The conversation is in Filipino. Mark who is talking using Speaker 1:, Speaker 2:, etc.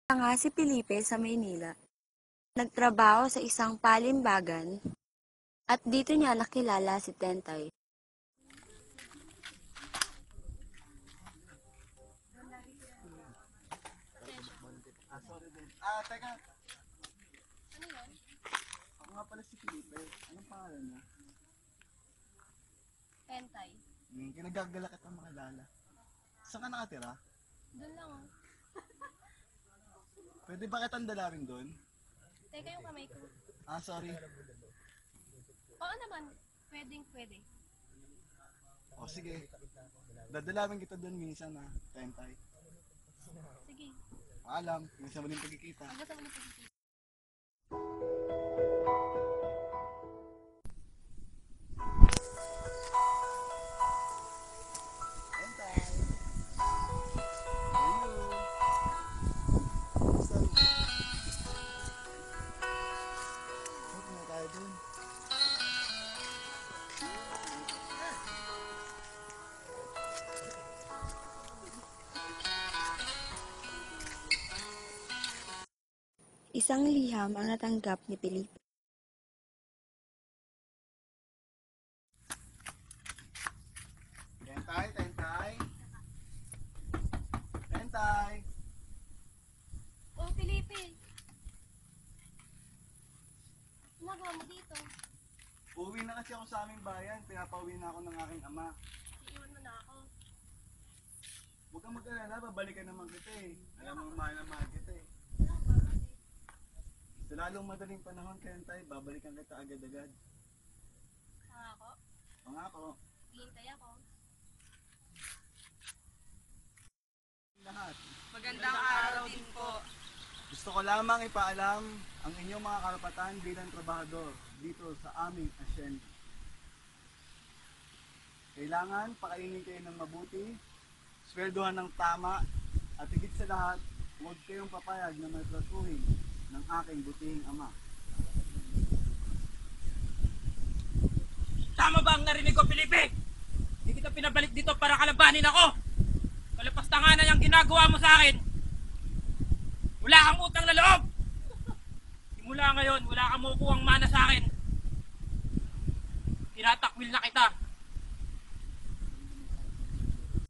Speaker 1: Nga si Felipe sa Maynila. Nagtrabaho sa isang palimbagan at dito niya nakilala si Tentay.
Speaker 2: Teka. Ano yun? Ako nga pala si Felipe. Anong pangalan niya?
Speaker 3: Tentay.
Speaker 2: Kinagagalak kitang makilala. Saan ka nakatira?
Speaker 3: Doon lang oh.
Speaker 2: Pwede ba kitang dalawin doon?
Speaker 3: Teka yung kamay ko.
Speaker 2: Sorry.
Speaker 3: Oo naman. Pwede.
Speaker 2: Sige. Dadalawin kita doon minsan Tentay.
Speaker 3: Sige.
Speaker 2: Paalam. Minsan mo din pagkikita.
Speaker 3: Hanggang sa ulit pagkikita.
Speaker 2: Tentay. Hello. Basta. Huwag na tayo doon.
Speaker 1: Isang liham ang natanggap ni Felipe.
Speaker 2: Tentay.
Speaker 3: Oh, Felipe. Ginagawa mo dito?
Speaker 2: Uuwi na kasi ako sa aming bayan. Pinapauwi na ako ng aking ama.
Speaker 3: Iiwan mo na ako.
Speaker 2: Huwag kang mag-alala, babalikan naman kita Alam mo, mahal na mahal kita Sa lalong madaling panahon, Tentay, babalikan kita agad-agad.
Speaker 3: Pangako.
Speaker 2: Pangako.
Speaker 3: Hihintay ako.
Speaker 2: Lahat.
Speaker 4: Magandang araw din po.
Speaker 2: Gusto ko lamang ipaalam ang inyong mga karapatan bilang trabahador dito sa aming asyenda. Kailangan pakainin kayo ng mabuti, sweldohan ng tama, at higit sa lahat, huwag kayong papayag na maltratuhin ng aking butihing ama.
Speaker 4: Tama ba ang narinig ko, Felipe? Hindi kita pinabalik dito para kalabanin ako. Kalapastanganan ang ginagawa mo sa akin. Wala kang utang na loob. Simula ngayon, wala kang makukuhang mana sa akin. Tinatakwil na kita.